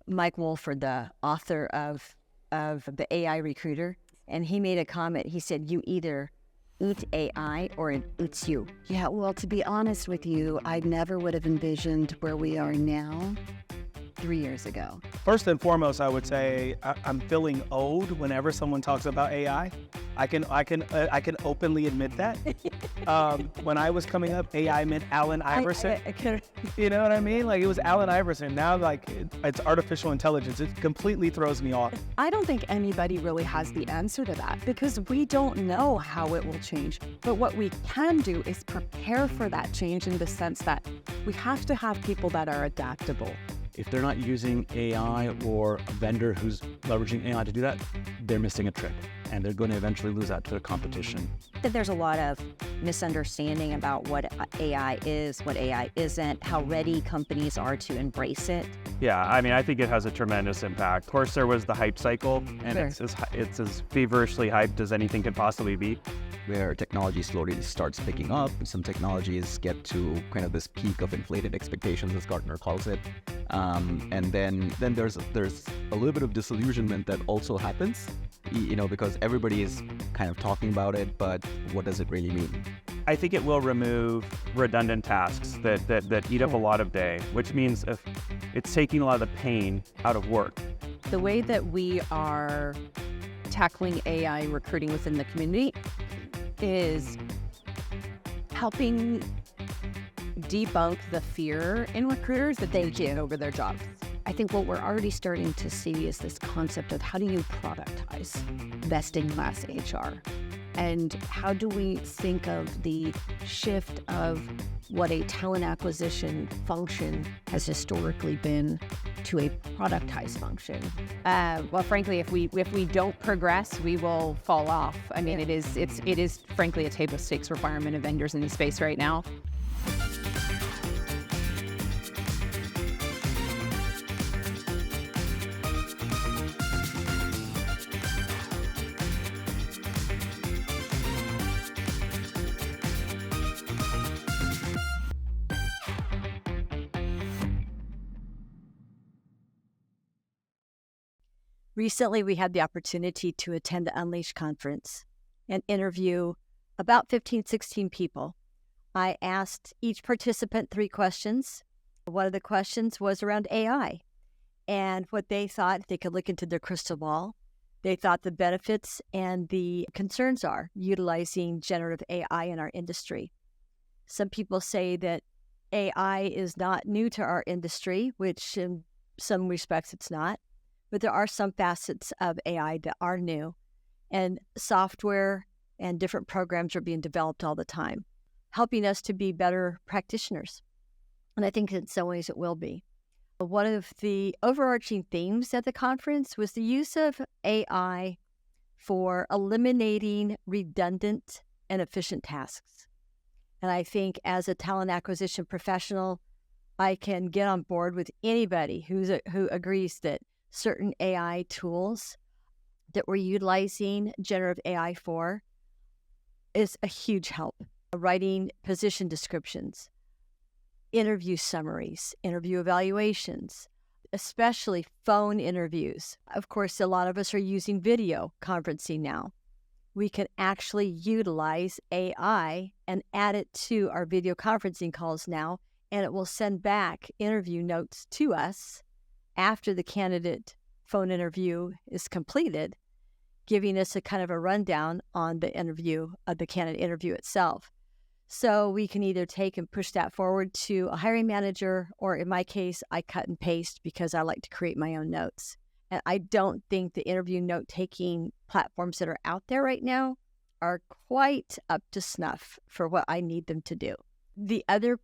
Mike Wolford, the author of the AI Recruiter, and he made a comment. He said, "You either eat AI or it eats you." Yeah, well, to be honest with you, I never would have envisioned where we are now 3 years ago. First and foremost, I would say I'm feeling old whenever someone talks about AI. I can openly admit that. When I was coming up, AI meant Allen Iverson. You know what I mean? Like, it was Allen Iverson. Now, like, it's artificial intelligence. It completely throws me off. I don't think anybody really has the answer to that because we don't know how it will change. But what we can do is prepare for that change in the sense that we have to have people that are adaptable. If they're not using AI or a vendor who's leveraging AI to do that, they're missing a trick, and they're going to eventually lose out to the competition. There's a lot of misunderstanding about what AI is, what AI isn't, how ready companies are to embrace it. Yeah, I mean, I think it has a tremendous impact. Of course, there was the hype cycle, and Sure. it's as feverishly hyped as anything could possibly be. Where technology slowly starts picking up. Some technologies get to kind of this peak of inflated expectations, as Gartner calls it. And then there's a little bit of disillusionment that also happens, because everybody is kind of talking about it, but what does it really mean? I think it will remove redundant tasks that eat up a lot of day, which means if it's taking a lot of the pain out of work. The way that we are tackling AI recruiting within the community is helping debunk the fear in recruiters that they get over their jobs. I think what we're already starting to see is this concept of how do you productize best-in-class HR? And how do we think of the shift of what a talent acquisition function has historically been to a productized function? Well, frankly, if we don't progress, we will fall off. I mean, it is frankly a table stakes requirement of vendors in the space right now. Recently, we had the opportunity to attend the Unleash conference and interview about 15, 16 people. I asked each participant 3 questions. One of the questions was around AI and what they thought. They could look into their crystal ball. They thought the benefits and the concerns are utilizing generative AI in our industry. Some people say that AI is not new to our industry, which in some respects it's not. But there are some facets of AI that are new, and software and different programs are being developed all the time, helping us to be better practitioners. And I think in some ways it will be. One of the overarching themes at the conference was the use of AI for eliminating redundant and efficient tasks. And I think as a talent acquisition professional, I can get on board with anybody who agrees that certain AI tools that we're utilizing generative AI for is a huge help. Writing position descriptions, interview summaries, interview evaluations, especially phone interviews. Of course, a lot of us are using video conferencing now. We can actually utilize AI and add it to our video conferencing calls now, and it will send back interview notes to us after the candidate phone interview is completed, giving us a kind of a rundown on the interview, the candidate interview itself. So we can either take and push that forward to a hiring manager, or in my case, I cut and paste because I like to create my own notes. And I don't think the interview note-taking platforms that are out there right now are quite up to snuff for what I need them to do. The other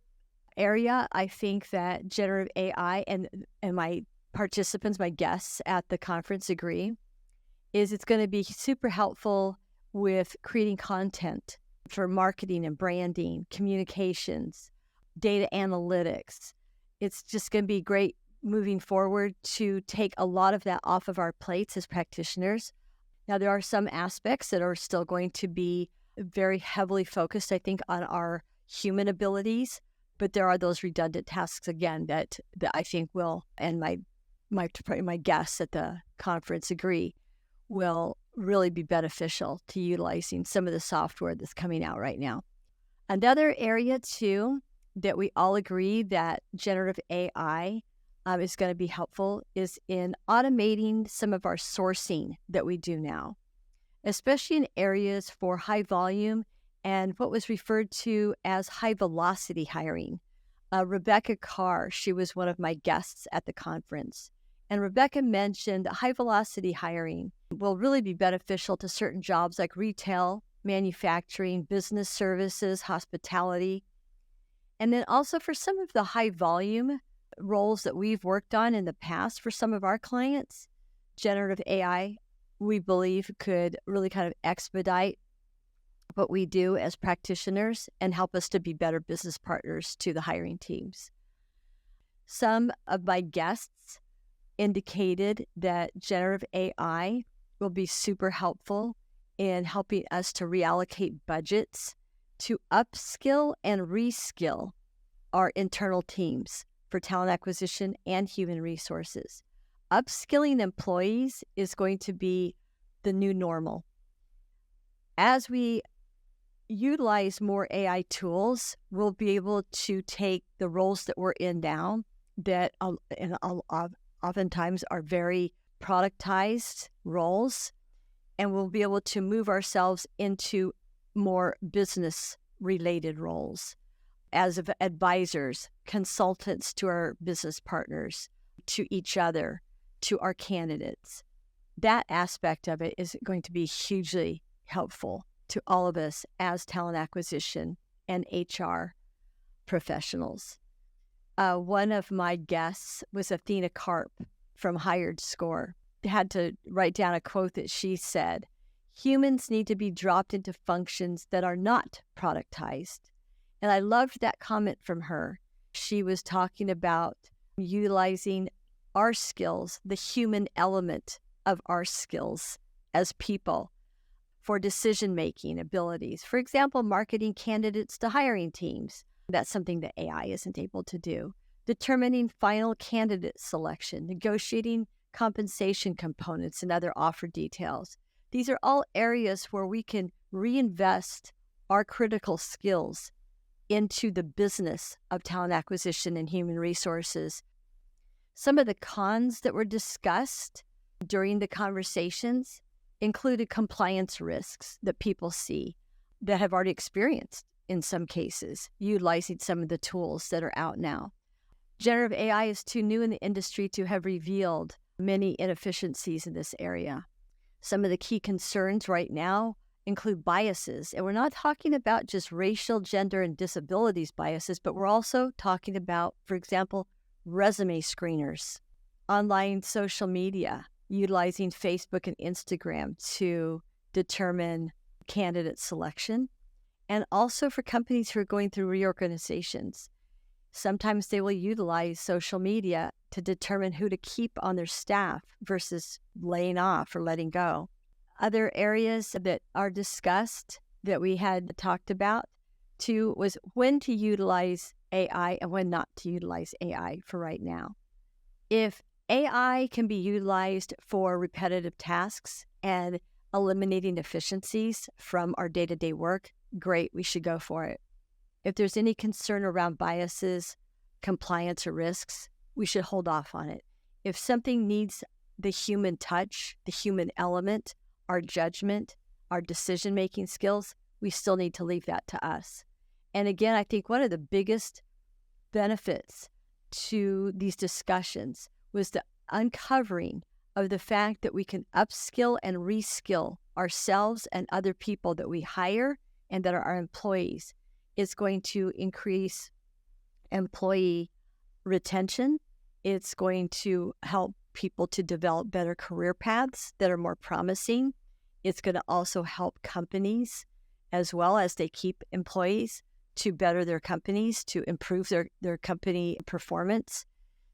area I think that generative AI and my participants, my guests at the conference agree, is it's going to be super helpful with creating content for marketing and branding, communications, data analytics. It's just going to be great moving forward to take a lot of that off of our plates as practitioners. Now, there are some aspects that are still going to be very heavily focused, I think, on our human abilities, but there are those redundant tasks, again, that I think will, and my guests at the conference agree, will really be beneficial to utilizing some of the software that's coming out right now. Another area too that we all agree that generative AI is going to be helpful is in automating some of our sourcing that we do now, especially in areas for high volume and what was referred to as high velocity hiring. Rebecca Carr, she was one of my guests at the conference. And Rebecca mentioned that high velocity hiring will really be beneficial to certain jobs like retail, manufacturing, business services, hospitality. And then also for some of the high volume roles that we've worked on in the past for some of our clients, generative AI, we believe, could really kind of expedite what we do as practitioners and help us to be better business partners to the hiring teams. Some of my guests indicated that generative AI will be super helpful in helping us to reallocate budgets to upskill and reskill our internal teams for talent acquisition and human resources. Upskilling employees is going to be the new normal. As we utilize more AI tools, we'll be able to take the roles that we're in now that oftentimes are very productized roles, and we'll be able to move ourselves into more business-related roles as advisors, consultants to our business partners, to each other, to our candidates. That aspect of it is going to be hugely helpful to all of us as talent acquisition and HR professionals. One of my guests was Athena Karp from Hired Score. I had to write down a quote that she said, "Humans need to be dropped into functions that are not productized." And I loved that comment from her. She was talking about utilizing our skills, the human element of our skills as people for decision-making abilities. For example, marketing candidates to hiring teams. That's something that AI isn't able to do. Determining final candidate selection, negotiating compensation components and other offer details. These are all areas where we can reinvest our critical skills into the business of talent acquisition and human resources. Some of the cons that were discussed during the conversations included compliance risks that people see that have already experienced in some cases, utilizing some of the tools that are out now. Generative AI is too new in the industry to have revealed many inefficiencies in this area. Some of the key concerns right now include biases, and we're not talking about just racial, gender, and disabilities biases, but we're also talking about, for example, resume screeners, online social media, utilizing Facebook and Instagram to determine candidate selection, and also for companies who are going through reorganizations. Sometimes they will utilize social media to determine who to keep on their staff versus laying off or letting go. Other areas that are discussed that we had talked about too was when to utilize AI and when not to utilize AI for right now. If AI can be utilized for repetitive tasks and eliminating efficiencies from our day-to-day work, great, we should go for it. If there's any concern around biases, compliance, or risks, we should hold off on it. If something needs the human touch, the human element, our judgment, our decision-making skills, we still need to leave that to us. And again, I think one of the biggest benefits to these discussions was the uncovering of the fact that we can upskill and reskill ourselves and other people that we hire and that are our employees. It's going to increase employee retention. It's going to help people to develop better career paths that are more promising. It's going to also help companies as well as they keep employees to better their companies, to improve their company performance.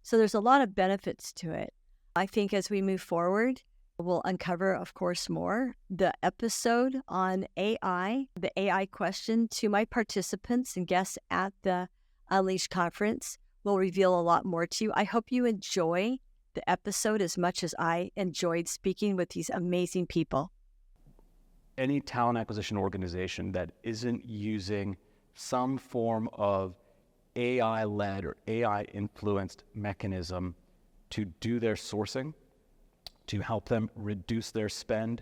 So there's a lot of benefits to it. I think as we move forward, we'll uncover, of course, more. The episode on AI, the AI question to my participants and guests at the Unleash conference will reveal a lot more to you. I hope you enjoy the episode as much as I enjoyed speaking with these amazing people. Any talent acquisition organization that isn't using some form of AI-led or AI-influenced mechanism to do their sourcing, to help them reduce their spend,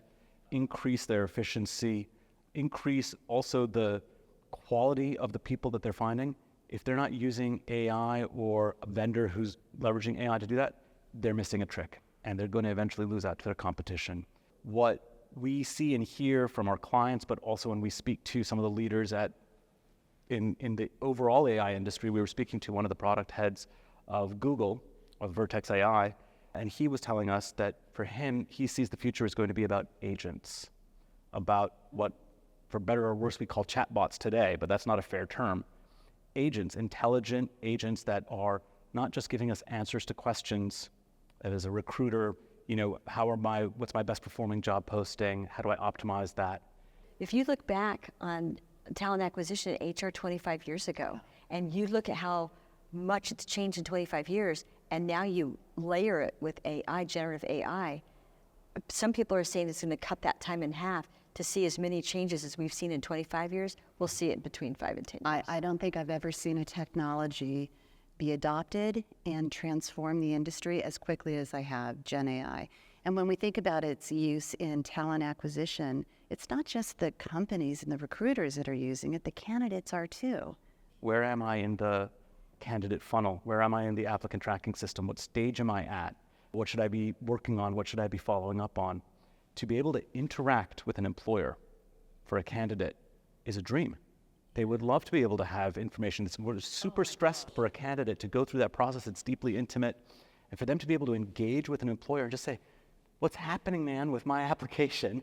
increase their efficiency, increase also the quality of the people that they're finding. If they're not using AI or a vendor who's leveraging AI to do that, they're missing a trick, and they're going to eventually lose out to their competition. What we see and hear from our clients, but also when we speak to some of the leaders in the overall AI industry, we were speaking to one of the product heads of Google, of Vertex AI, and he was telling us that for him, he sees the future is going to be about agents, about what, for better or worse, we call chatbots today, but that's not a fair term. Agents, intelligent agents that are not just giving us answers to questions. As a recruiter, what's my best performing job posting? How do I optimize that? If you look back on talent acquisition at HR 25 years ago, and you look at how much it's changed in 25 years, and now you layer it with AI, generative AI, some people are saying it's going to cut that time in half. To see as many changes as we've seen in 25 years, we'll see it between 5 and 10 years. I don't think I've ever seen a technology be adopted and transform the industry as quickly as I have Gen AI. And when we think about its use in talent acquisition, it's not just the companies and the recruiters that are using it, the candidates are too. Where am I in the candidate funnel? Where am I in the applicant tracking system? What stage am I at? What should I be working on? What should I be following up on? To be able to interact with an employer for a candidate is a dream. They would love to be able to have information that's super stressed for a candidate to go through that process. It's deeply intimate. And for them to be able to engage with an employer and just say, what's happening, man, with my application?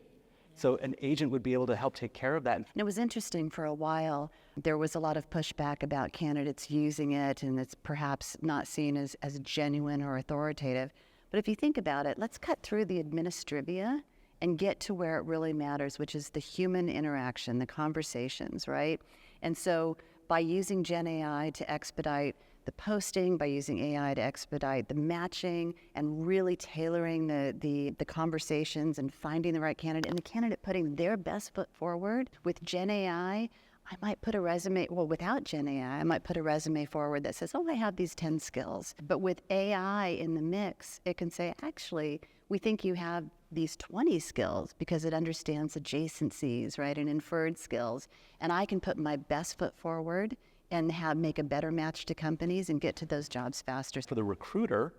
So an agent would be able to help take care of that. And it was interesting for a while. There was a lot of pushback about candidates using it, and it's perhaps not seen as genuine or authoritative. But if you think about it, let's cut through the administrivia and get to where it really matters, which is the human interaction, the conversations, right? And so by using Gen AI to expedite the posting, by using AI to expedite the matching and really tailoring the conversations and finding the right candidate, and the candidate putting their best foot forward, with Gen AI, I might put a resume, well, without Gen AI, I might put a resume forward that says, oh, I have these 10 skills. But with AI in the mix, it can say, actually, we think you have these 20 skills because it understands adjacencies, right, and inferred skills. And I can put my best foot forward and make a better match to companies and get to those jobs faster. For the recruiter,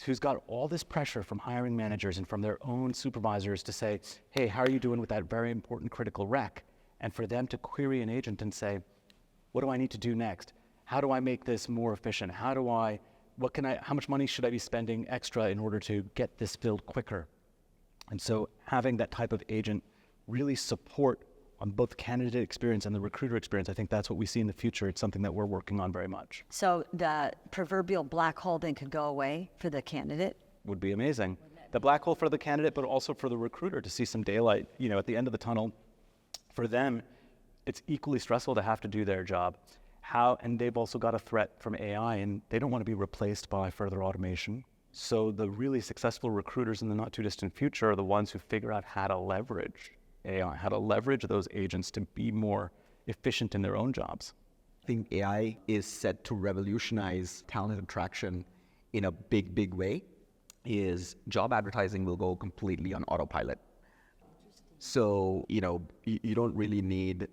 who's got all this pressure from hiring managers and from their own supervisors to say, hey, how are you doing with that very important critical rec? And for them to query an agent and say, what do I need to do next? How do I make this more efficient? How much money should I be spending extra in order to get this filled quicker? And so having that type of agent really support on both the candidate experience and the recruiter experience, I think that's what we see in the future. It's something that we're working on very much. So the proverbial black hole then could go away for the candidate? Would be amazing. The black hole for the candidate, but also for the recruiter to see some daylight, at the end of the tunnel. For them, it's equally stressful to have to do their job. And they've also got a threat from AI, and they don't want to be replaced by further automation. So the really successful recruiters in the not too distant future are the ones who figure out how to leverage AI, how to leverage those agents to be more efficient in their own jobs. I think AI is set to revolutionize talent attraction in a big, big way. Job advertising will go completely on autopilot. So, you don't really need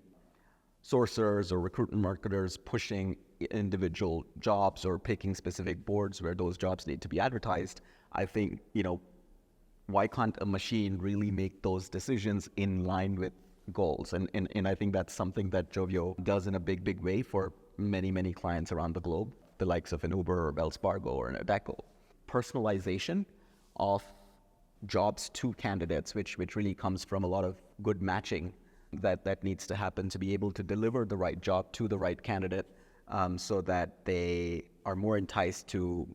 sourcers or recruitment marketers pushing individual jobs or picking specific boards where those jobs need to be advertised. I think, why can't a machine really make those decisions in line with goals? And I think that's something that Jovio does in a big, big way for many, many clients around the globe, the likes of an Uber or Wells Fargo or an Adecco. Personalization of jobs to candidates, which really comes from a lot of good matching that needs to happen to be able to deliver the right job to the right candidate, so that they are more enticed to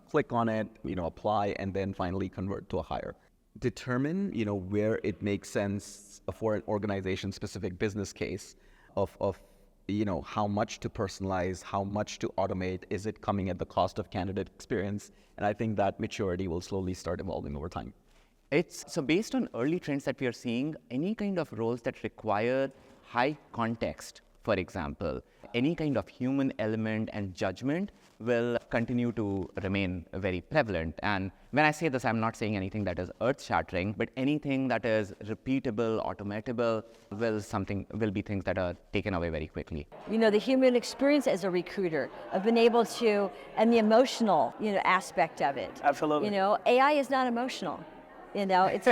click on it, apply, and then finally convert to a hire. Determine, where it makes sense for an organization-specific business case of how much to personalize, how much to automate. Is it coming at the cost of candidate experience? And I think that maturity will slowly start evolving over time. So based on early trends that we are seeing, any kind of roles that require high context, for example, any kind of human element and judgment will continue to remain very prevalent. And when I say this, I'm not saying anything that is earth-shattering, but anything that is repeatable, automatable, will be things that are taken away very quickly. The human experience as a recruiter, of being able to, and the emotional, aspect of it. Absolutely. AI is not emotional. It's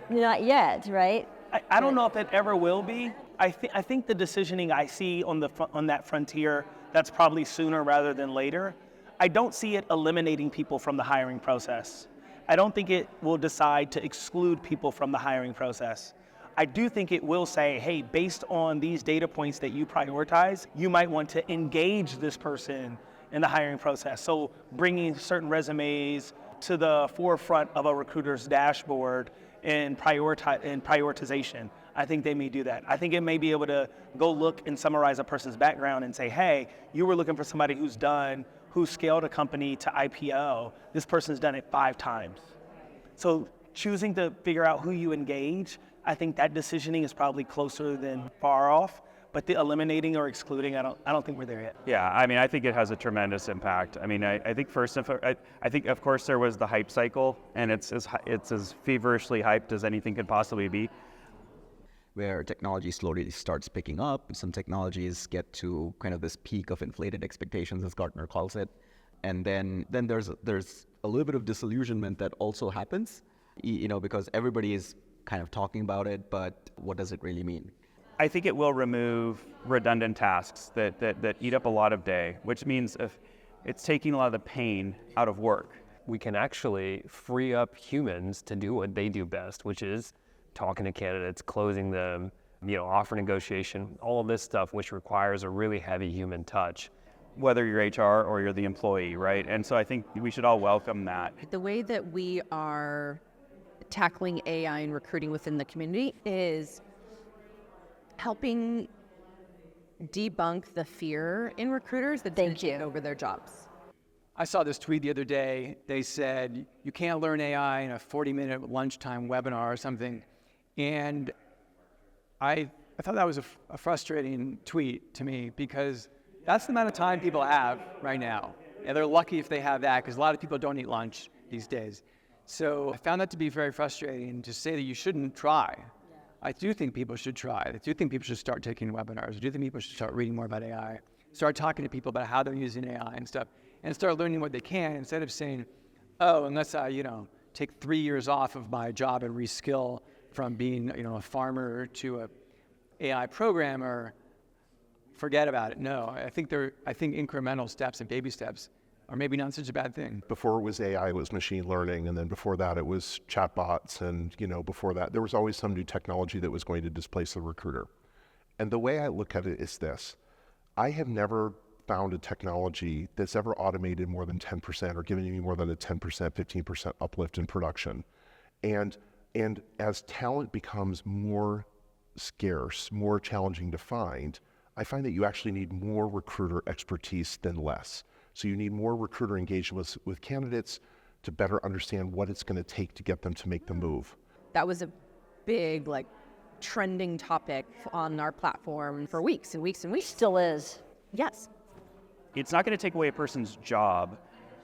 not yet, right? I don't know if it ever will be. I think the decisioning I see on that frontier, that's probably sooner rather than later. I don't see it eliminating people from the hiring process. I don't think it will decide to exclude people from the hiring process. I do think it will say, hey, based on these data points that you prioritize, you might want to engage this person in the hiring process. So bringing certain resumes to the forefront of a recruiter's dashboard in prioritization. I think they may do that. I think it may be able to go look and summarize a person's background and say, hey, you were looking for somebody who scaled a company to IPO. This person's done it 5 times. So choosing to figure out who you engage, I think that decisioning is probably closer than far off. But the eliminating or excluding, I don't think we're there yet. Yeah, I think it has a tremendous impact. I think first, I think of course there was the hype cycle, and it's as feverishly hyped as anything could possibly be. Where technology slowly starts picking up, some technologies get to kind of this peak of inflated expectations, as Gartner calls it, and then there's a little bit of disillusionment that also happens, because everybody is kind of talking about it, but what does it really mean? I think it will remove redundant tasks that eat up a lot of day, which means if it's taking a lot of the pain out of work. We can actually free up humans to do what they do best, which is talking to candidates, closing them, offer negotiation, all of this stuff, which requires a really heavy human touch. Whether you're HR or you're the employee, right? And so I think we should all welcome that. The way that we are tackling AI and recruiting within the community is helping debunk the fear in recruiters that they take over their jobs. I saw this tweet the other day. They said, you can't learn AI in a 40-minute lunchtime webinar or something. And I thought that was a frustrating tweet to me, because that's the amount of time people have right now. And they're lucky if they have that, because a lot of people don't eat lunch these days. So I found that to be very frustrating, to say that you shouldn't try. I do think people should try. I do think people should start taking webinars. I do think people should start reading more about AI, start talking to people about how they're using AI and stuff, and start learning what they can, instead of saying, oh, unless I, take 3 years off of my job and reskill from being, a farmer to a AI programmer, forget about it. No, I think incremental steps and baby steps are maybe not such a bad thing. Before it was AI, it was machine learning, and then before that it was chatbots, and before that there was always some new technology that was going to displace the recruiter. And the way I look at it is this: I have never found a technology that's ever automated more than 10% or given me more than a 10%, 15% uplift in production. And as talent becomes more scarce, more challenging to find, I find that you actually need more recruiter expertise than less. So you need more recruiter engagement with candidates to better understand what it's going to take to get them to make the move. That was a big, trending topic on our platform for weeks and weeks and weeks. Still is. Yes. It's not going to take away a person's job.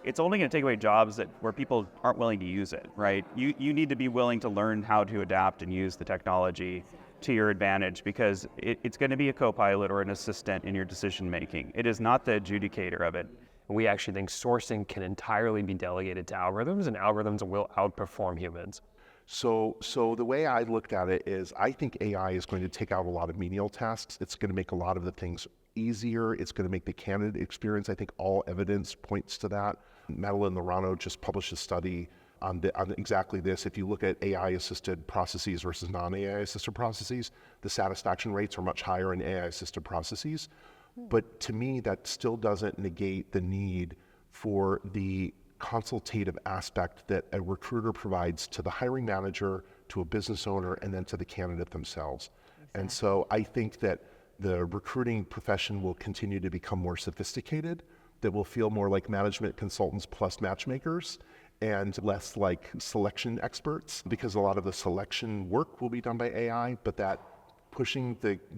It's only going to take away jobs where people aren't willing to use it, right? You need to be willing to learn how to adapt and use the technology to your advantage, because it's going to be a co-pilot or an assistant in your decision making. It is not the adjudicator of it. We actually think sourcing can entirely be delegated to algorithms, and algorithms will outperform humans. So the way I looked at it is, I think AI is going to take out a lot of menial tasks. It's going to make a lot of the things easier. It's going to make the candidate experience, I think all evidence points to that. Madeline Lorano just published a study on exactly this. If you look at AI-assisted processes versus non-AI-assisted processes, the satisfaction rates are much higher in AI-assisted processes. But to me, that still doesn't negate the need for the consultative aspect that a recruiter provides to the hiring manager, to a business owner, and then to the candidate themselves. Exactly. And so I think that the recruiting profession will continue to become more sophisticated, that will feel more like management consultants plus matchmakers and less like selection experts, because a lot of the selection work will be done by AI, but that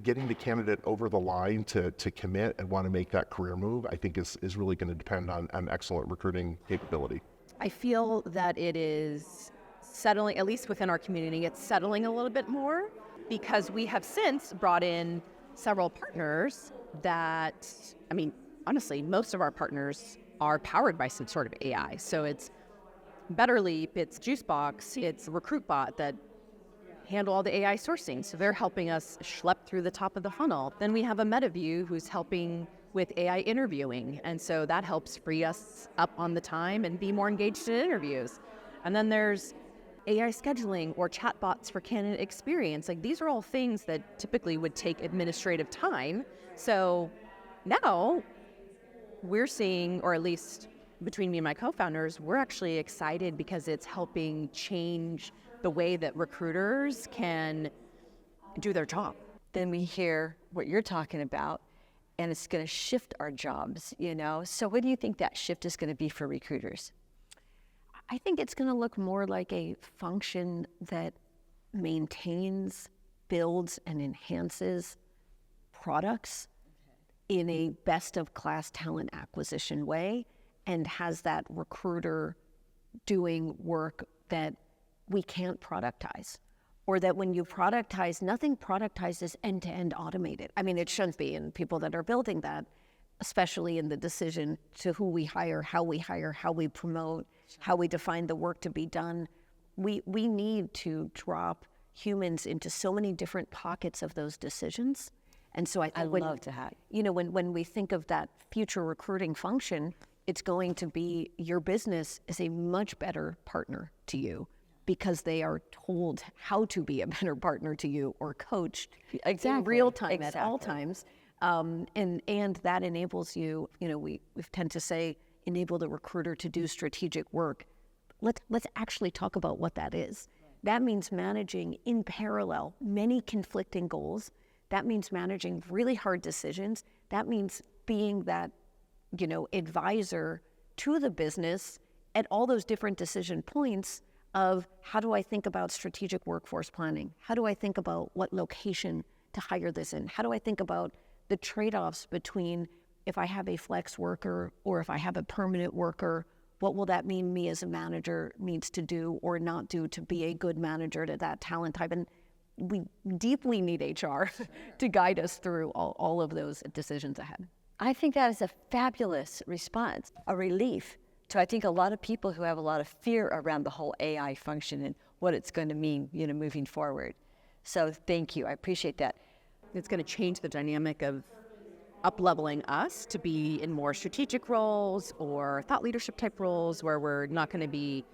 getting the candidate over the line to commit and want to make that career move, I think is really going to depend on excellent recruiting capability. I feel that it is settling, at least within our community, it's settling a little bit more because we have since brought in several partners that, I mean, honestly, most of our partners are powered by some sort of AI. So it's BetterLeap, it's Juicebox, it's RecruitBot that handle all the AI sourcing. So they're helping us schlep through the top of the funnel. Then we have a MetaView who's helping with AI interviewing. And so that helps free us up on the time and be more engaged in interviews. And then there's AI scheduling or chatbots for candidate experience. Like these are all things that typically would take administrative time. So now we're seeing, or at least between me and my co-founders, we're actually excited because it's helping change the way that recruiters can do their job. Then we hear what you're talking about, and it's going to shift our jobs, you know? So what do you think that shift is going to be for recruiters? I think it's going to look more like a function that maintains, builds, and enhances products in a best-of-class talent acquisition way, and has that recruiter doing work that we can't productize, or that when you productize, nothing productizes end-to-end automated. I mean, it shouldn't be, and people that are building that, especially in the decision to who we hire, how we promote, how we define the work to be done, we need to drop humans into so many different pockets of those decisions. And so I think when we think of that future recruiting function, it's going to be your business is a much better partner to you, because they are told how to be a better partner to you or coached in real time at all times. And that enables you, we tend to say, enable the recruiter to do strategic work. Let's actually talk about what that is. That means managing in parallel many conflicting goals. That means managing really hard decisions. That means being that, advisor to the business at all those different decision points of how do I think about strategic workforce planning? How do I think about what location to hire this in? How do I think about the trade-offs between if I have a flex worker or if I have a permanent worker, what will that mean me as a manager needs to do or not do to be a good manager to that talent type? And we deeply need HR to guide us through all of those decisions ahead. I think that is a fabulous response, a relief to, I think, a lot of people who have a lot of fear around the whole AI function and what it's going to mean, moving forward. So thank you. I appreciate that. It's going to change the dynamic of up-leveling us to be in more strategic roles or thought leadership type roles where we're not going to be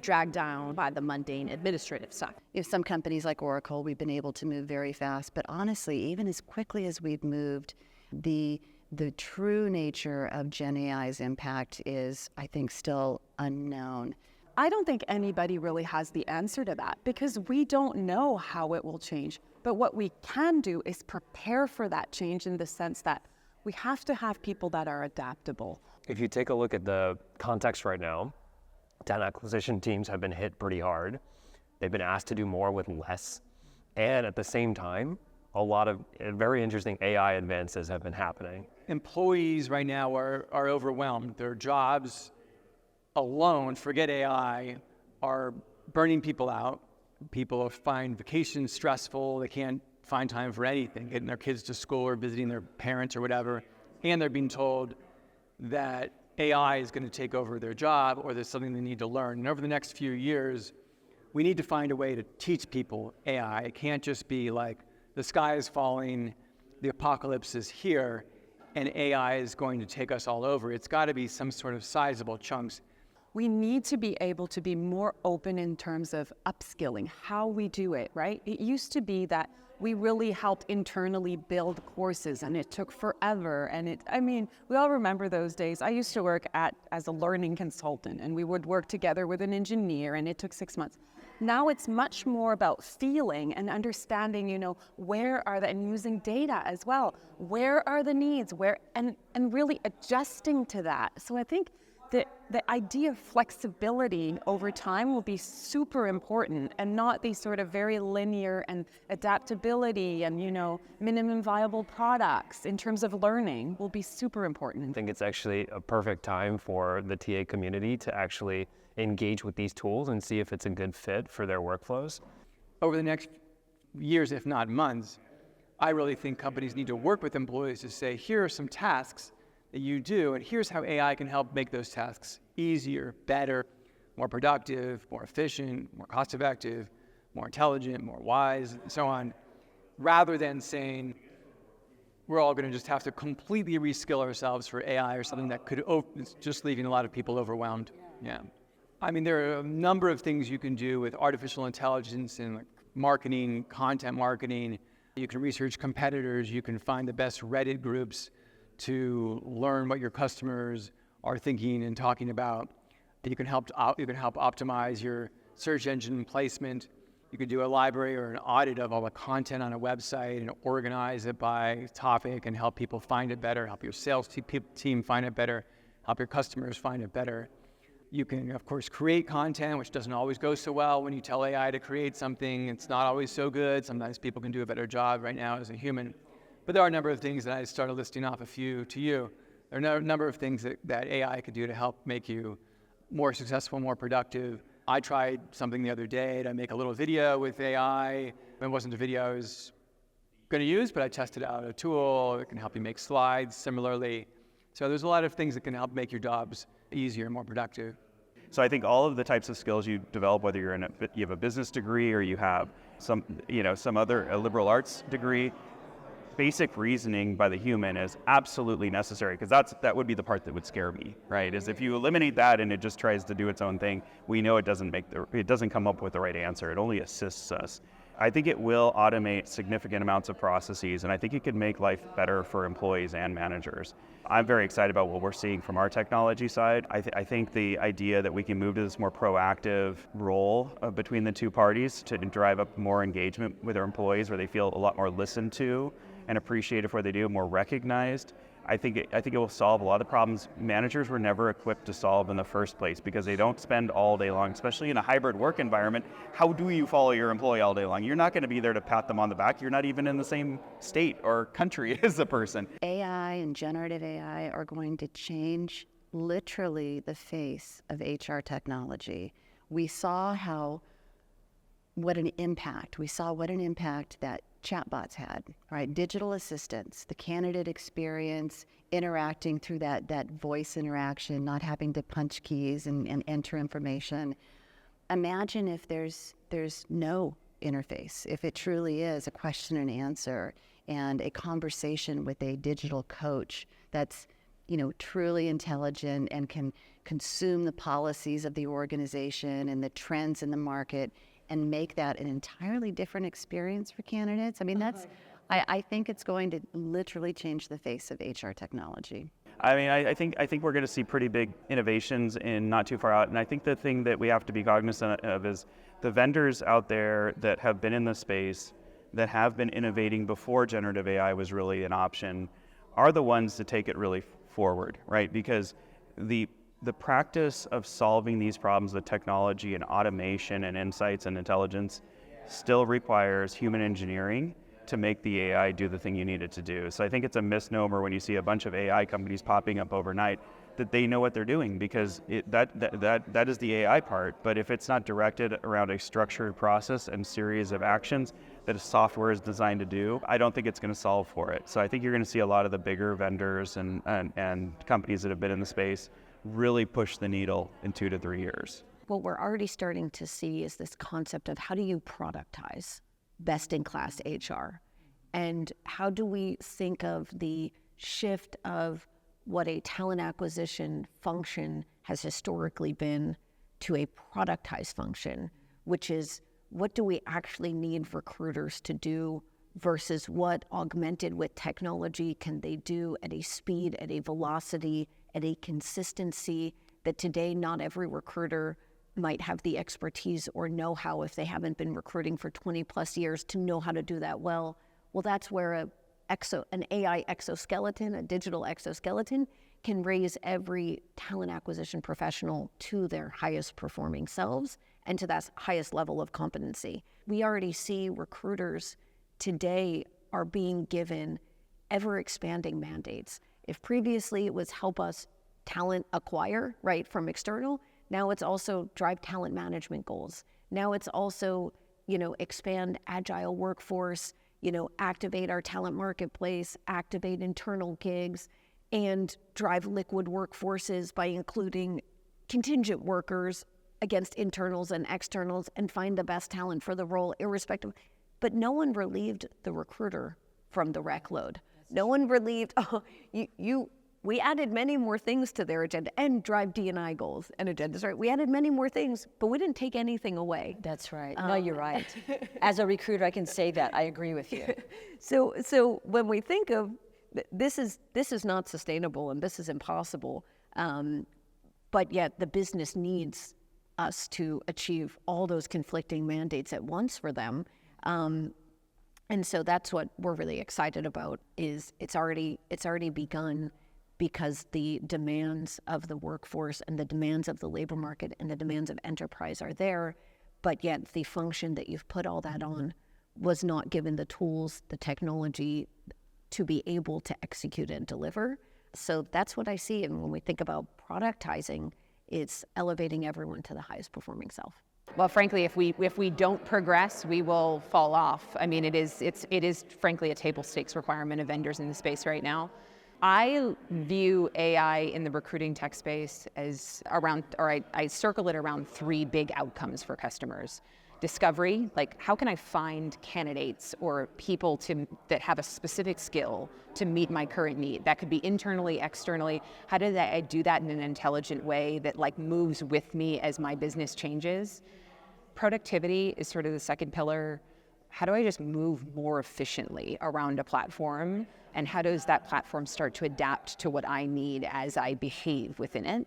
dragged down by the mundane administrative stuff. If some companies like Oracle, we've been able to move very fast, but honestly, even as quickly as we've moved, the true nature of Gen AI's impact is, I think, still unknown. I don't think anybody really has the answer to that because we don't know how it will change. But what we can do is prepare for that change in the sense that we have to have people that are adaptable. If you take a look at the context right now, talent acquisition teams have been hit pretty hard. They've been asked to do more with less. And at the same time, a lot of very interesting AI advances have been happening. Employees right now are overwhelmed. Their jobs alone, forget AI, are burning people out. People find vacations stressful. They can't find time for anything, getting their kids to school or visiting their parents or whatever. And they're being told that AI is going to take over their job or there's something they need to learn. And over the next few years, we need to find a way to teach people AI. It can't just be like the sky is falling, the apocalypse is here, and AI is going to take us all over. It's got to be some sort of sizable chunks. We need to be able to be more open in terms of upskilling, how we do it, right? It used to be that we really helped internally build courses, and it took forever. And we all remember those days. I used to work as a learning consultant, and we would work together with an engineer, and it took 6 months. Now it's much more about feeling and understanding, where are and using data as well. Where are the needs? And really adjusting to that. So I think the idea of flexibility over time will be super important, and not these sort of very linear, and adaptability and, minimum viable products in terms of learning will be super important. I think it's actually a perfect time for the TA community to actually engage with these tools and see if it's a good fit for their workflows. Over the next years, if not months, I really think companies need to work with employees to say, here are some tasks that you do, and here's how AI can help make those tasks easier, better, more productive, more efficient, more cost-effective, more intelligent, more wise, and so on, rather than saying, we're all going to just have to completely reskill ourselves for AI or something that could just leaving a lot of people overwhelmed. Yeah. There are a number of things you can do with artificial intelligence and marketing, content marketing. You can research competitors. You can find the best Reddit groups to learn what your customers are thinking and talking about. You can help optimize your search engine placement. You can do a library or an audit of all the content on a website and organize it by topic and help people find it better, help your sales team find it better, help your customers find it better. You can, of course, create content, which doesn't always go so well. When you tell AI to create something, it's not always so good. Sometimes people can do a better job right now as a human. But there are a number of things that I started listing off a few to you. There are a number of things that AI could do to help make you more successful, more productive. I tried something the other day to make a little video with AI. It wasn't a video I was going to use, but I tested out a tool that can help you make slides similarly. So there's a lot of things that can help make your jobs easier, more productive. So I think all of the types of skills you develop, whether you have a business degree or you have some other a liberal arts degree, basic reasoning by the human is absolutely necessary, because that would be the part that would scare me, right? Is if you eliminate that and it just tries to do its own thing, we know it doesn't come up with the right answer. It only assists us. I think it will automate significant amounts of processes, and I think it could make life better for employees and managers. I'm very excited about what we're seeing from our technology side. I think the idea that we can move to this more proactive role between the two parties to drive up more engagement with our employees, where they feel a lot more listened to and appreciated for what they do, more recognized. I think it will solve a lot of problems managers were never equipped to solve in the first place, because they don't spend all day long, especially in a hybrid work environment. How do you follow your employee all day long? You're not going to be there to pat them on the back. You're not even in the same state or country as the person. AI and generative AI are going to change literally the face of HR technology. We saw what an impact that chatbots had, right? Digital assistants, the candidate experience, interacting through that voice interaction, not having to punch keys and enter information. Imagine if there's no interface, if it truly is a question and answer and a conversation with a digital coach that's truly intelligent and can consume the policies of the organization and the trends in the market and make that an entirely different experience for candidates. I think it's going to literally change the face of HR technology. I think we're going to see pretty big innovations in not too far out. And I think the thing that we have to be cognizant of is the vendors out there that have been in the space, that have been innovating before generative AI was really an option, are the ones to take it really forward, right? Because the practice of solving these problems with technology and automation and insights and intelligence still requires human engineering to make the AI do the thing you need it to do. So I think it's a misnomer when you see a bunch of AI companies popping up overnight that they know what they're doing, because that is the AI part. But if it's not directed around a structured process and series of actions that a software is designed to do, I don't think it's going to solve for it. So I think you're going to see a lot of the bigger vendors and companies that have been in the space really push the needle in 2 to 3 years. What we're already starting to see is this concept of how do you productize best-in-class HR? And how do we think of the shift of what a talent acquisition function has historically been to a productized function, which is what do we actually need recruiters to do versus what augmented with technology can they do at a speed, at a velocity, at a consistency that today not every recruiter might have the expertise or know-how if they haven't been recruiting for 20 plus years to know how to do that well. Well, that's where an AI exoskeleton, a digital exoskeleton, can raise every talent acquisition professional to their highest performing selves and to that highest level of competency. We already see recruiters today are being given ever expanding mandates. If previously it was help us talent acquire, right, from external, now it's also drive talent management goals. Now it's also, expand agile workforce, activate our talent marketplace, activate internal gigs, and drive liquid workforces by including contingent workers against internals and externals and find the best talent for the role irrespective. But no one relieved the recruiter from the rec load. No one relieved, we added many more things to their agenda and drive D&I goals and agendas, right? We added many more things, but we didn't take anything away. That's right. No, you're right. As a recruiter, I can say that. I agree with you. So when we think of, this is not sustainable and this is impossible, but yet the business needs us to achieve all those conflicting mandates at once for them. And so that's what we're really excited about, is it's already begun, because the demands of the workforce and the demands of the labor market and the demands of enterprise are there, but yet the function that you've put all that on was not given the tools, the technology to be able to execute and deliver. So that's what I see. And when we think about productizing, it's elevating everyone to the highest performing self. Well, frankly, if we don't progress, we will fall off. I mean, it is frankly a table stakes requirement of vendors in the space right now. I view AI in the recruiting tech space as I circle it around 3 big outcomes for customers. Discovery, like how can I find candidates or people that have a specific skill to meet my current need? That could be internally, externally. How do I do that in an intelligent way that moves with me as my business changes? Productivity is sort of the second pillar. How do I just move more efficiently around a platform? And how does that platform start to adapt to what I need as I behave within it?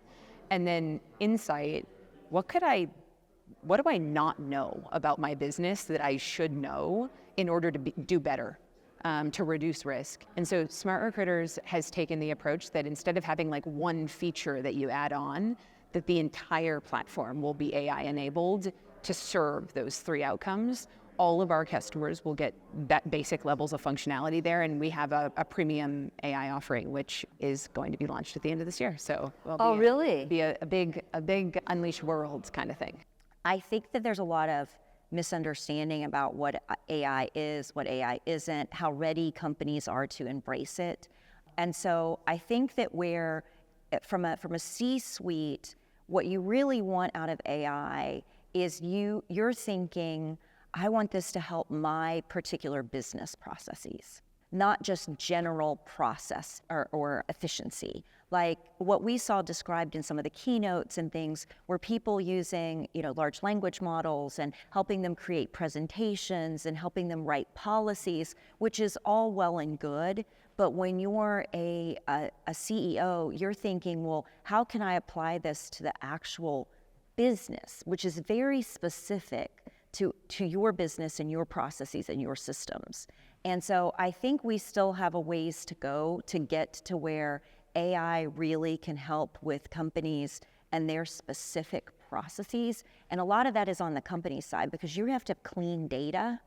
And then insight, what do I not know about my business that I should know in order to do better, to reduce risk? And so Smart Recruiters has taken the approach that instead of having one feature that you add on, that the entire platform will be AI enabled to serve those 3 outcomes. All of our customers will get that basic levels of functionality there, and we have a premium AI offering, which is going to be launched at the end of this year. So really? Be a big unleash worlds kind of thing. I think that there's a lot of misunderstanding about what AI is, what AI isn't, how ready companies are to embrace it. And so I think that from a C-suite, what you really want out of AI is you're thinking, I want this to help my particular business processes, not just general process or efficiency. Like what we saw described in some of the keynotes and things were people using, large language models and helping them create presentations and helping them write policies, which is all well and good. But when you're a CEO, you're thinking, well, how can I apply this to the actual business, which is very specific to your business and your processes and your systems. And so I think we still have a ways to go to get to where AI really can help with companies and their specific processes. And a lot of that is on the company side, because you have to have clean data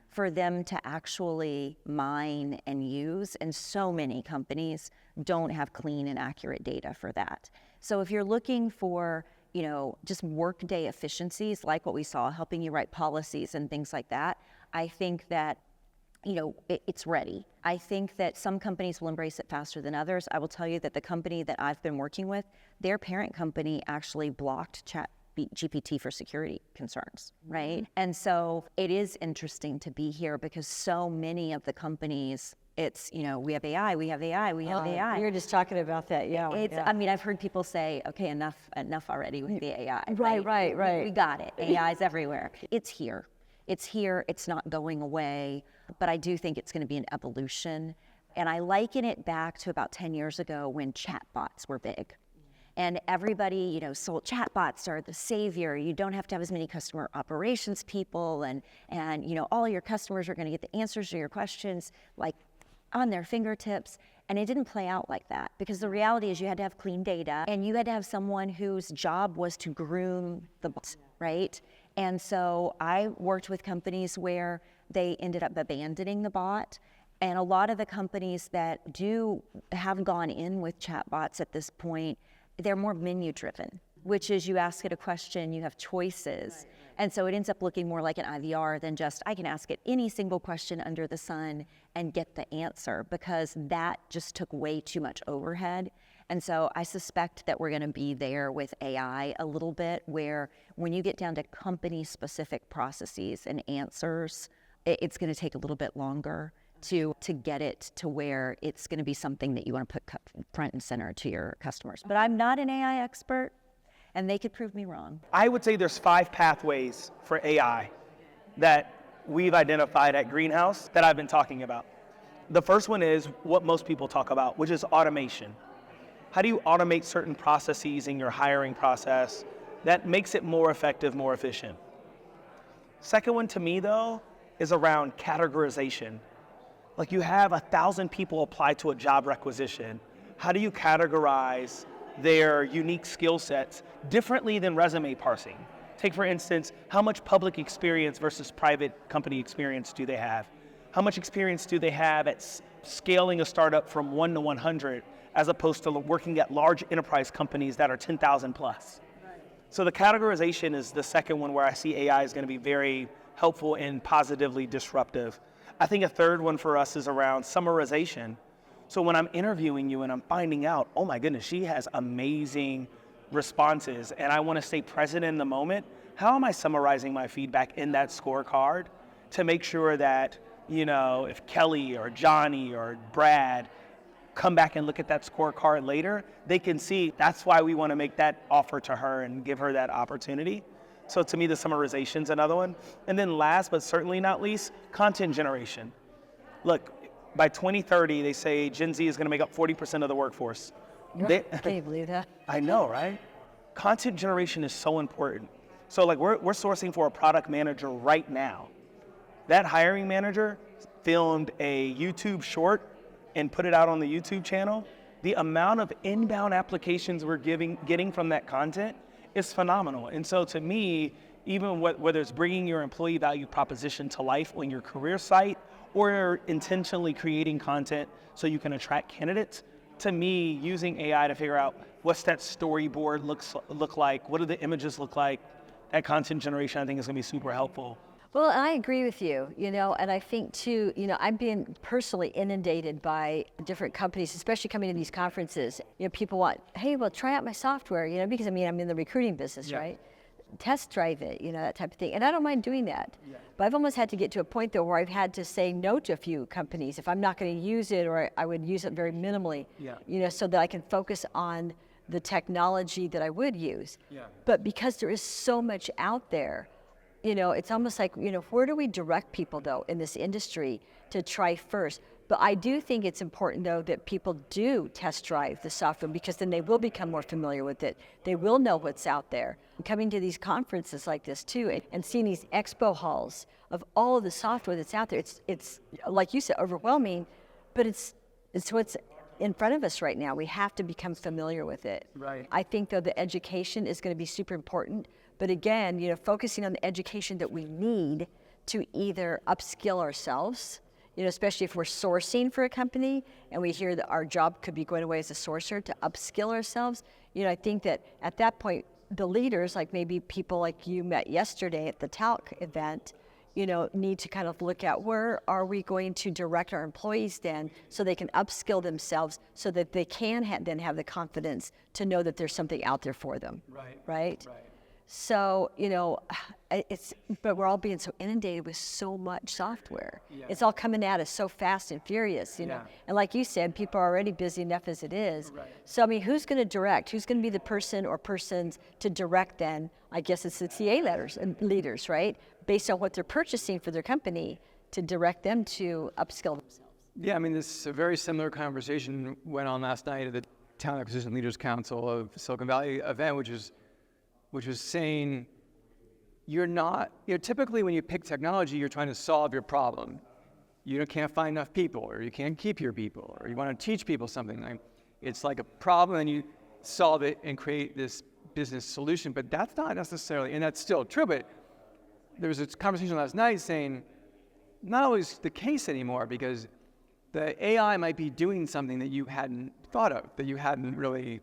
for them to actually mine and use. And so many companies don't have clean and accurate data for that. So if you're looking for just workday efficiencies like what we saw, helping you write policies and things like that, I think that, it's ready. I think that some companies will embrace it faster than others. I will tell you that the company that I've been working with, their parent company actually blocked ChatGPT for security concerns, right? And so it is interesting to be here because so many of the companies, it's, we have AI, we have AI. We were just talking about that, yeah. I mean, I've heard people say, okay, enough already with the AI. Right. We got it. AI's everywhere. It's here. It's not going away. but I do think it's going to be an evolution. And I liken it back to about 10 years ago when chatbots were big. And everybody, sold chatbots are the savior. You don't have to have as many customer operations people, and all your customers are going to get the answers to your questions like on their fingertips. And it didn't play out like that, because the reality is you had to have clean data and you had to have someone whose job was to groom the bots, right? And so I worked with companies where they ended up abandoning the bot. And a lot of the companies that have gone in with chatbots at this point, they're more menu driven, which is you ask it a question, you have choices. And so it ends up looking more like an IVR than just, I can ask it any single question under the sun and get the answer, because that just took way too much overhead. And so I suspect that we're going to be there with AI a little bit, where when you get down to company specific processes and answers, it's going to take a little bit longer to get it to where it's going to be something that you want to put front and center to your customers. But I'm not an AI expert, and they could prove me wrong. I would say there's 5 pathways for AI that we've identified at Greenhouse that I've been talking about. The first one is what most people talk about, which is automation. How do you automate certain processes in your hiring process that makes it more effective, more efficient? Second one to me though is around categorization. Like, you have 1,000 people apply to a job requisition. How do you categorize their unique skill sets differently than resume parsing? Take, for instance, how much public experience versus private company experience do they have? How much experience do they have at scaling a startup from 1 to 100 as opposed to working at large enterprise companies that are 10,000 plus? Right. So the categorization is the second one where I see AI is going to be very helpful and positively disruptive. I think a third one for us is around summarization. So when I'm interviewing you and I'm finding out, oh my goodness, she has amazing responses, and I want to stay present in the moment, how am I summarizing my feedback in that scorecard to make sure that, if Kelly or Johnny or Brad come back and look at that scorecard later, they can see that's why we want to make that offer to her and give her that opportunity. So to me, the summarization's another one. And then last, but certainly not least, content generation. Look, by 2030, they say Gen Z is going to make up 40% of the workforce. Can you believe that? I know, right? Content generation is so important. So like we're sourcing for a product manager right now. That hiring manager filmed a YouTube short and put it out on the YouTube channel. The amount of inbound applications we're getting from that content is phenomenal. And so to me, even whether it's bringing your employee value proposition to life on your career site or intentionally creating content so you can attract candidates, to me, using AI to figure out what's that storyboard look like, what do the images look like, that content generation I think is going to be super helpful. Well, I agree with you, and I think too, I'm being personally inundated by different companies, especially coming to these conferences. People want, hey, well, try out my software, because I'm in the recruiting business, right? Test drive it, that type of thing. And I don't mind doing that. Yeah. But I've almost had to get to a point though where I've had to say no to a few companies if I'm not going to use it, or I would use it very minimally, so that I can focus on the technology that I would use. Yeah. But because there is so much out there, it's almost like, where do we direct people though in this industry to try first? But I do think it's important though that people do test drive the software, because then they will become more familiar with it. They will know what's out there. Coming to these conferences like this too, and seeing these expo halls of all of the software that's out there, it's like you said, overwhelming, but it's what's in front of us right now. We have to become familiar with it. Right. I think though the education is going to be super important. But again, focusing on the education that we need to either upskill ourselves, especially if we're sourcing for a company and we hear that our job could be going away as a sourcer, to upskill ourselves. I think that at that point, the leaders, like maybe people like you met yesterday at the Talc event, need to kind of look at where are we going to direct our employees then so they can upskill themselves so that they can then have the confidence to know that there's something out there for them. Right? So, but we're all being so inundated with so much software. Yeah. It's all coming at us so fast and furious, know. And like you said, people are already busy enough as it is. Right. So, who's going to direct? Who's going to be the person or persons to direct then? I guess it's the TA leaders, right? Based on what they're purchasing for their company, to direct them to upskill themselves. Yeah, I mean, this a very similar conversation went on last night at the Talent Acquisition Leaders Council of Silicon Valley event, which was saying typically when you pick technology, you're trying to solve your problem. You can't find enough people, or you can't keep your people, or you want to teach people something. It's like a problem, and you solve it and create this business solution. But that's not necessarily, and that's still true, but there was a conversation last night saying not always the case anymore, because the AI might be doing something that you hadn't thought of, that you hadn't really,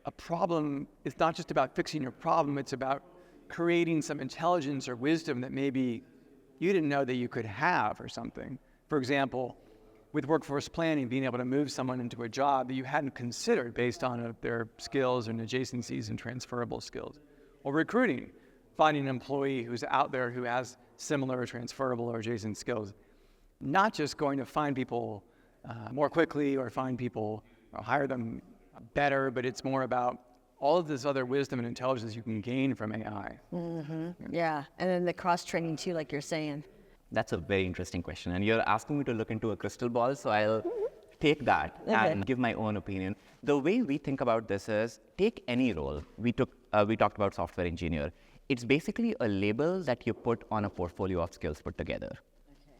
a problem, it's not just about fixing your problem, it's about creating some intelligence or wisdom that maybe you didn't know that you could have or something. For example, with workforce planning, being able to move someone into a job that you hadn't considered based on their skills and adjacencies and transferable skills. Or recruiting, finding an employee who's out there who has similar transferable or adjacent skills. Not just going to find people more quickly or find people or hire them better, but it's more about all of this other wisdom and intelligence you can gain from AI. Yeah, and then the cross-training too, like you're saying. That's a very interesting question. And you're asking me to look into a crystal ball, so I'll take that and give my own opinion. The way we think about this is, take any role. We talked about software engineer. It's basically a label that you put on a portfolio of skills put together.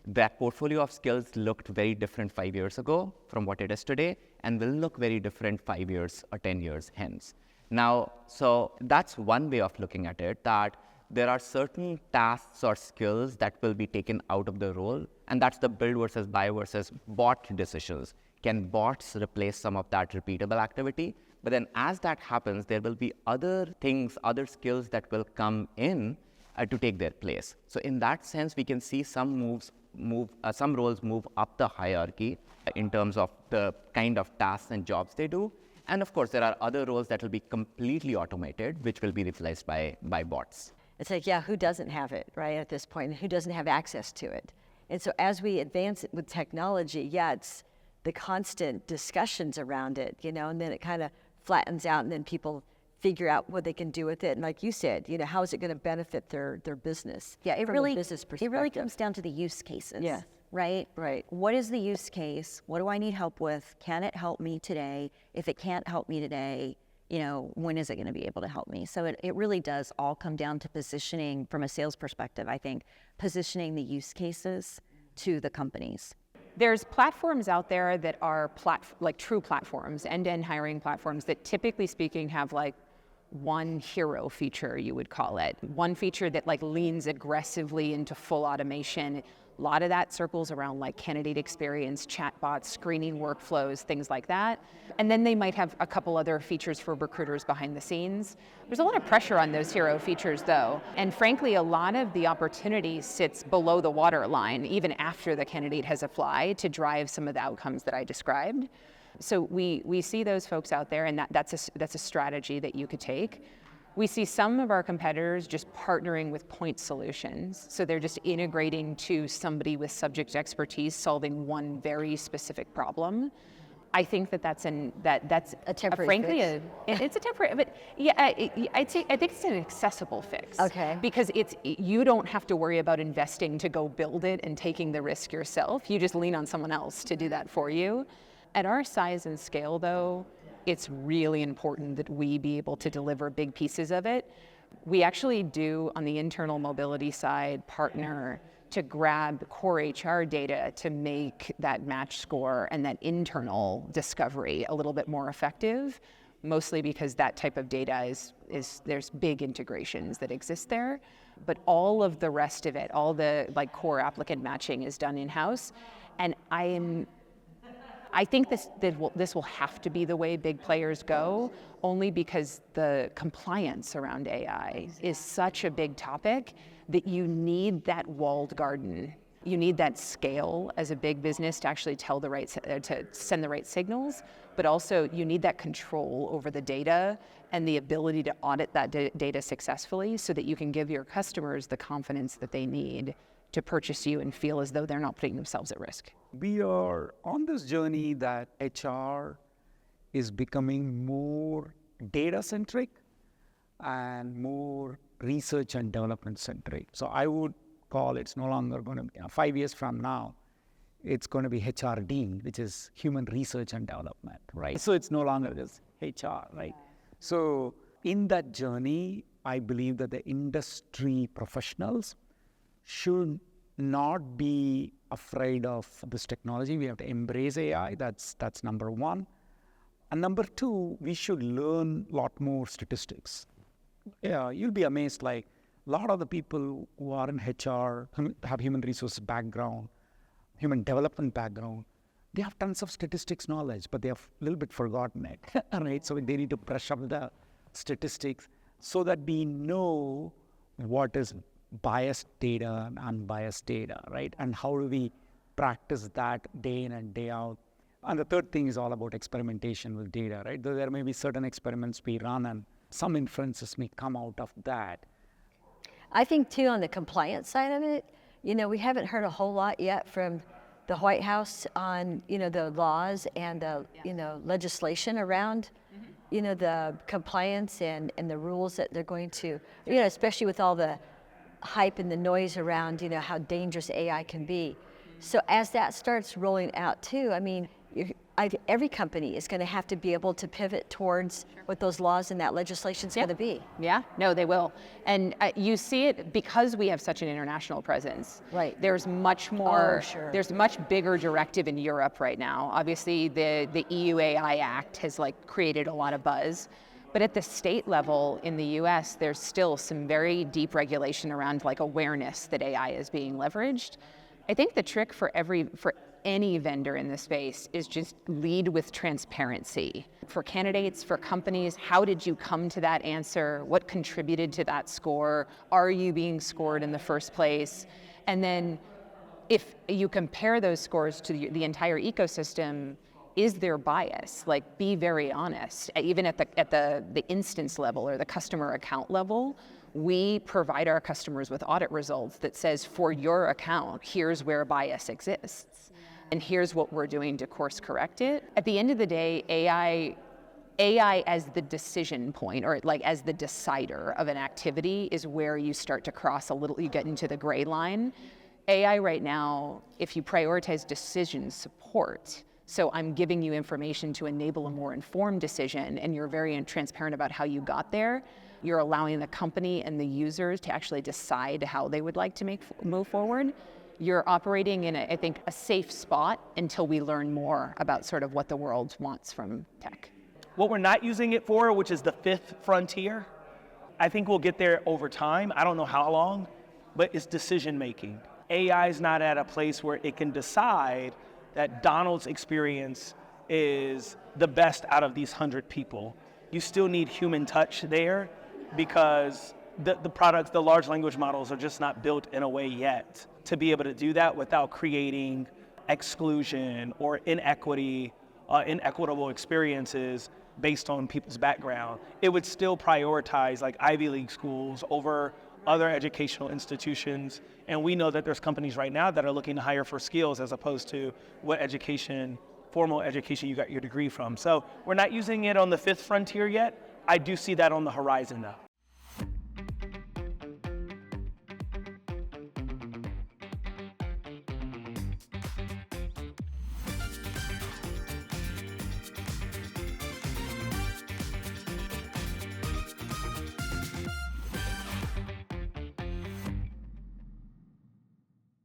That portfolio of skills looked very different 5 years ago from what it is today, and will look very different 5 years or 10 years hence. Now, so that's one way of looking at it, that there are certain tasks or skills that will be taken out of the role, and that's the build versus buy versus bot decisions. Can bots replace some of that repeatable activity? But then as that happens, there will be other things, other skills that will come in to take their place. So in that sense, we can see some roles move up the hierarchy in terms of the kind of tasks and jobs they do. And of course, there are other roles that will be completely automated, which will be replaced by bots. It's like, yeah, who doesn't have it, right, at this point? Who doesn't have access to it? And so as we advance it with technology, yeah, it's the constant discussions around it, and then it kind of flattens out, and then people figure out what they can do with it. And like you said, how is it going to benefit their business? Yeah, from a business perspective. It really comes down to the use cases. Yeah. Right? Right. What is the use case? What do I need help with? Can it help me today? If it can't help me today, when is it going to be able to help me? So it really does all come down to positioning from a sales perspective, I think, positioning the use cases to the companies. There's platforms out there that are like true platforms, end-to-end hiring platforms that typically speaking have like one hero feature, you would call it. One feature that like leans aggressively into full automation. A lot of that circles around like candidate experience, chatbots, screening workflows, things like that. And then they might have a couple other features for recruiters behind the scenes. There's a lot of pressure on those hero features though. And frankly, a lot of the opportunity sits below the waterline, even after the candidate has applied, to drive some of the outcomes that I described. So we see those folks out there, and that's a strategy that you could take. We see some of our competitors just partnering with point solutions. So they're just integrating to somebody with subject expertise solving one very specific problem. I think that's a temporary frankly, fix. It's a temporary, but yeah, I think it's an accessible fix. Okay. Because you don't have to worry about investing to go build it and taking the risk yourself. You just lean on someone else to do that for you. At our size and scale though, it's really important that we be able to deliver big pieces of it. We actually do, on the internal mobility side, partner to grab core HR data to make that match score and that internal discovery a little bit more effective, mostly because that type of data is there's big integrations that exist there. But all of the rest of it, all the like core applicant matching is done in-house. And I think this will have to be the way big players go, only because the compliance around AI is such a big topic that you need that walled garden. You need that scale as a big business to actually tell to send the right signals, but also you need that control over the data and the ability to audit that data successfully so that you can give your customers the confidence that they need to purchase you and feel as though they're not putting themselves at risk. We are on this journey that HR is becoming more data-centric and more research and development-centric. So I would call, it's no longer going to be, 5 years from now, it's going to be HRD, which is human research and development, right? So it's no longer just HR, right? So in that journey, I believe that the industry professionals should not be afraid of this technology. We have to embrace AI. That's number one. And number two, we should learn a lot more statistics. Yeah, you'll be amazed, like a lot of the people who are in HR, have human resource background, human development background, they have tons of statistics knowledge, but they have a little bit forgotten it, right? So they need to brush up the statistics so that we know what is biased data and unbiased data, right? And how do we practice that day in and day out? And the third thing is all about experimentation with data, right? Though there may be certain experiments we run and some inferences may come out of that. I think too, on the compliance side of it, we haven't heard a whole lot yet from the White House on, the laws and the, legislation around, the compliance and the rules that they're going to, especially with all the hype and the noise around, how dangerous AI can be. So as that starts rolling out too, I mean, every company is going to have to be able to pivot towards what those laws and that legislation is going to be. Yeah, no, they will. And you see it because we have such an international presence. Right. There's much more, there's much bigger directive in Europe right now. Obviously, the EU AI Act has created a lot of buzz. But at the state level in the US, there's still some very deep regulation around awareness that AI is being leveraged. I think the trick for any vendor in this space is just lead with transparency. For candidates, for companies, how did you come to that answer? What contributed to that score? Are you being scored in the first place? And then if you compare those scores to the entire ecosystem, is there bias? Be very honest. Even at the instance level or the customer account level, we provide our customers with audit results that says, for your account, here's where bias exists. And here's what we're doing to course correct it. At the end of the day, AI as the decision point, or as the decider of an activity, is where you start to cross you get into the gray line. AI right now, if you prioritize decision support, so I'm giving you information to enable a more informed decision, and you're very transparent about how you got there, you're allowing the company and the users to actually decide how they would like to move forward. You're operating in, I think, a safe spot until we learn more about sort of what the world wants from tech. What we're not using it for, which is the fifth frontier, I think we'll get there over time. I don't know how long, but it's decision making. AI is not at a place where it can decide that Donald's experience is the best out of these 100 people. You still need human touch there because the products, the large language models are just not built in a way yet to be able to do that without creating exclusion or inequitable experiences based on people's background. It would still prioritize Ivy League schools over other educational institutions. And we know that there's companies right now that are looking to hire for skills as opposed to what formal education you got your degree from. So we're not using it on the fifth frontier yet. I do see that on the horizon though.